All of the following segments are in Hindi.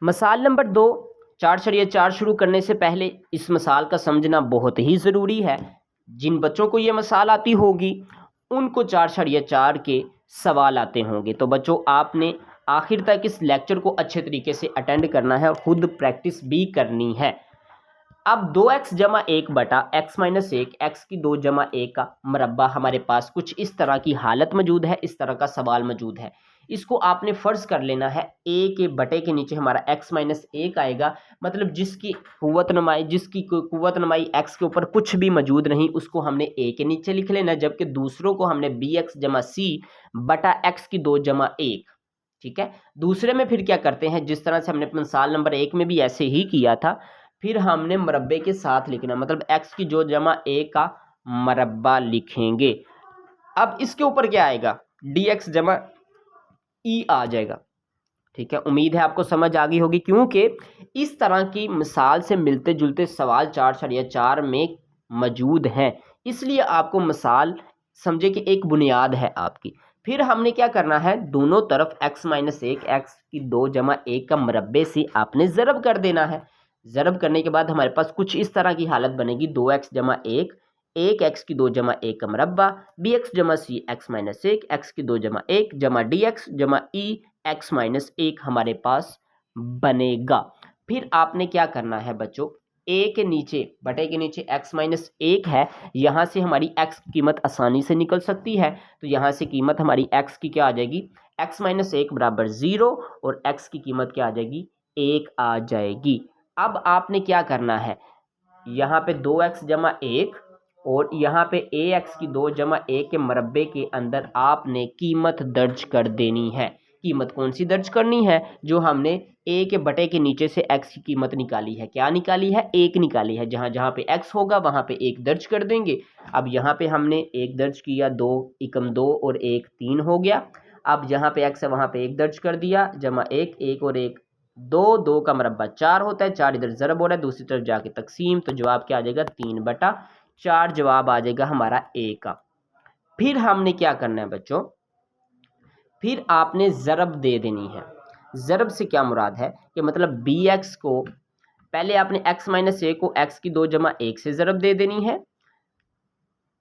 मसाल नंबर 2, 4 शुरू करने से पहले इस मसाल का समझना बहुत ही ज़रूरी है। जिन बच्चों को ये मसाल आती होगी उनको 4 के सवाल आते होंगे। तो बच्चों आपने आखिर तक इस लेक्चर को अच्छे तरीके से अटेंड करना है और खुद प्रैक्टिस भी करनी है। अब 2x जमा 1 बटा x माइनस 1 x की 2 जमा 1 का मरबा हमारे पास कुछ इस तरह की हालत मौजूद है, इस तरह का सवाल मौजूद है। इसको आपने फ़र्ज़ कर लेना है a के बटे के नीचे हमारा x माइनस 1 आएगा, मतलब जिसकी कुव्वत नमाई x के ऊपर कुछ भी मौजूद नहीं उसको हमने a के नीचे लिख लेना, जबकि दूसरों को हमने bx जमा c बटा x की 2 जमा 1। ठीक है, दूसरे में फिर क्या करते हैं, जिस तरह से हमने मिसाल नंबर 1 में भी ऐसे ही किया था, फिर हमने मरब्बे के साथ लिखना, मतलब x की जो जमा a का मरब्बा लिखेंगे। अब इसके ऊपर क्या आएगा, dx जमा e आ जाएगा। ठीक है, उम्मीद है आपको समझ आ गई होगी, क्योंकि इस तरह की मिसाल से मिलते जुलते सवाल 4 में मौजूद हैं, इसलिए आपको मिसाल समझे कि एक बुनियाद है आपकी। फिर हमने क्या करना है, दोनों तरफ x माइनस 1 x की 2 जमा 1 का मरब्बे से आपने ज़रब कर देना है। ज़रब करने के बाद हमारे पास कुछ इस तरह की हालत बनेगी, 2x जमा 1 x की 2 जमा 1 का मरब्बा, bx जमा c x माइनस 1 x की 2 जमा 1 जमा dx जमा e x माइनस 1 हमारे पास बनेगा। फिर आपने क्या करना है बच्चों, a के नीचे बटे के नीचे x माइनस 1 है, यहाँ से हमारी x की कीमत आसानी से निकल सकती है। तो यहाँ से कीमत हमारी x की क्या आ जाएगी, x माइनस 1 बराबर 0 और x की कीमत क्या आ जाएगी, 1 आ जाएगी। अब आपने क्या करना है, यहाँ पे 2x जमा 1 और यहाँ पे ax की 2 जमा 1 के मरब्बे के अंदर आपने कीमत दर्ज कर देनी है। कीमत कौन सी दर्ज करनी है, जो हमने a के बटे के नीचे से x की कीमत निकाली है। क्या निकाली है, 1 निकाली है। जहाँ जहाँ पे x होगा वहाँ पे 1 दर्ज कर देंगे। अब यहाँ पे हमने 1 दर्ज किया, 2 एकम 2 और 1 3 हो गया। अब जहाँ पे x है वहाँ पे 1 दर्ज कर दिया, जमा 1 1 और 1 2, 2 का मरब्बा 4 होता है, 4 इधर ज़रब हो रहा है, दूसरी तरफ जाके तकसीम, तो जवाब क्या आ जाएगा, 3/4 जवाब आ जाएगा हमारा a का। फिर हमने क्या करना है बच्चों, फिर आपने ज़रब दे देनी है। ज़रब से क्या मुराद है कि मतलब bx को पहले आपने x माइनस 1 को x की 2 जमा 1 से ज़रब दे देनी है।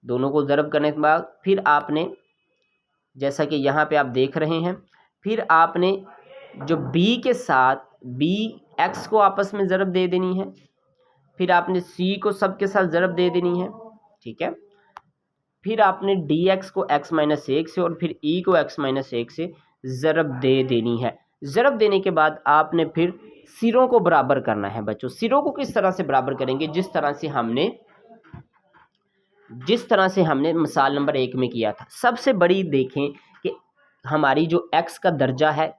दोनों को ज़रब करने के बाद फिर आपने, जैसा कि यहाँ पे आप देख रहे हैं, फिर आपने जो b के साथ bx को आपस में ज़रब दे देनी है। फिर आपने c को सब के साथ ज़रब दे देनी है। ठीक है, फिर आपने dx को x माइनस 1 से और फिर e को x माइनस 1 से ज़रब दे देनी है। ज़रब देने के बाद आपने फिर सिरों को बराबर करना है बच्चों। सिरों को किस तरह से बराबर करेंगे, जिस तरह से हमने मिसाल नंबर 1 में किया था। सबसे बड़ी देखें कि हमारी जो x का दर्जा है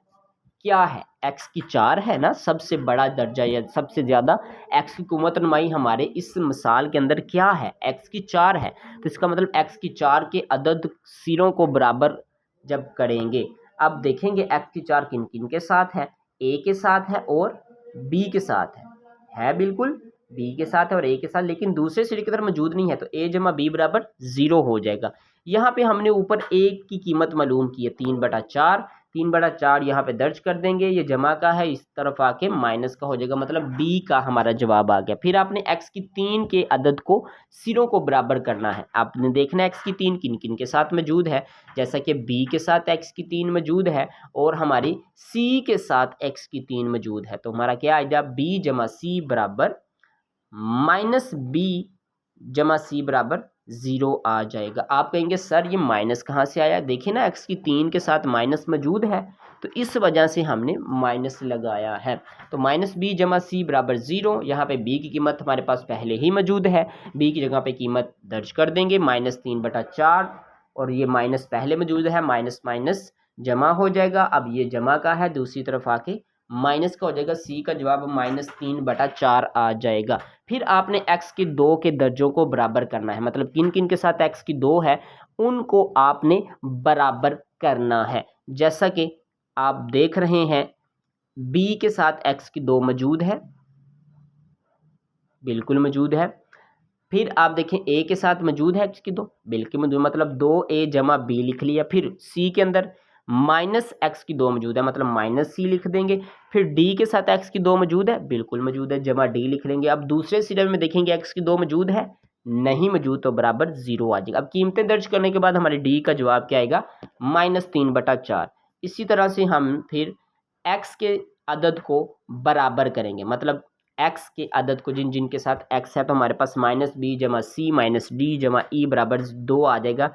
क्या है, x की 4 है ना, सबसे बड़ा दर्जा या सबसे ज़्यादा x की कुव्वत नुमाई हमारे इस मिसाल के अंदर क्या है, x की 4 है। तो इसका मतलब x की 4 के अदद सिरों को बराबर जब करेंगे, अब देखेंगे x की 4 किन किन के साथ है, a के साथ है और b के साथ है बिल्कुल b के साथ है और a के साथ, लेकिन दूसरे सिरे की तरफ मौजूद नहीं है, तो a जमा b बराबर 0 हो जाएगा। यहाँ पे हमने ऊपर a की कीमत मालूम की है 3/4 यहाँ पे दर्ज कर देंगे, ये जमा का है, इस तरफ आके माइनस का हो जाएगा, मतलब b का हमारा जवाब आ गया। फिर आपने x की 3 के अदद को सिरों को बराबर करना है। आपने देखना है x की 3 किन किन के साथ मौजूद है, जैसा कि b के साथ x की 3 मौजूद है और हमारी c के साथ x की 3 मौजूद है। तो हमारा क्या आएगा, b जमा c बराबर माइनस b जमा c बराबर 0 आ जाएगा। आप कहेंगे सर ये माइनस कहाँ से आया, देखिए ना x की 3 के साथ माइनस मौजूद है, तो इस वजह से हमने माइनस लगाया है। तो माइनस b जमा c बराबर 0, यहाँ पे b की कीमत हमारे पास पहले ही मौजूद है, b की जगह पे कीमत दर्ज कर देंगे -3/4 और ये माइनस पहले मौजूद है, माइनस माइनस जमा हो जाएगा। अब ये जमा का है, दूसरी तरफ आके माइनस का हो जाएगा, c का जवाब -3/4 आ जाएगा। फिर आपने x के 2 के दर्जों को बराबर करना है, मतलब किन किन के साथ x की 2 है उनको आपने बराबर करना है। जैसा कि आप देख रहे हैं b के साथ x की 2 मौजूद है, बिल्कुल मौजूद है। फिर आप देखें a के साथ मौजूद है x की 2, बिल्कुल मौजूद, मतलब 2a जमा b लिख लिया। फिर c के अंदर माइनस एक्स की 2 मौजूद है, मतलब माइनस सी लिख देंगे। फिर डी के साथ एक्स की 2 मौजूद है, बिल्कुल मौजूद है, जमा डी लिख लेंगे। अब दूसरे सिरे में देखेंगे एक्स की 2 मौजूद है, नहीं मौजूद, तो बराबर 0 आ जाएगा। अब कीमतें दर्ज करने के बाद हमारे डी का जवाब क्या आएगा, -3/4। इसी तरह से हम फिर एक्स के अदद को बराबर करेंगे, मतलब एक्स के अदद को जिन जिन के साथ एक्स है, तो हमारे पास -b जमा सी माइनस डी जमा ई बराबर 2 आ जाएगा,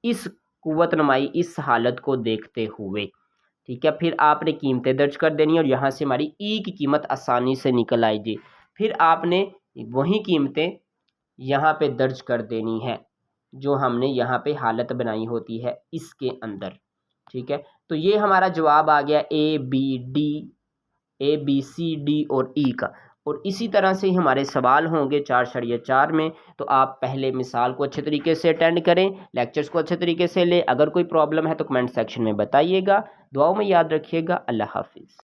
इस कुव्वत नमाई इस हालत को देखते हुए। ठीक है, फिर आपने कीमतें दर्ज कर देनी है और यहाँ से हमारी ई की कीमत आसानी से निकल आएगी। फिर आपने वही कीमतें यहाँ पे दर्ज कर देनी है जो हमने यहाँ पे हालत बनाई होती है इसके अंदर। ठीक है, तो ये हमारा जवाब आ गया ए बी सी डी और ई का। और इसी तरह से ही हमारे सवाल होंगे 4/4 में। तो आप पहले मिसाल को अच्छे तरीके से अटेंड करें, लेक्चर्स को अच्छे तरीके से लें। अगर कोई प्रॉब्लम है तो कमेंट सेक्शन में बताइएगा। दुआओं में याद रखिएगा। अल्लाह हाफिज़।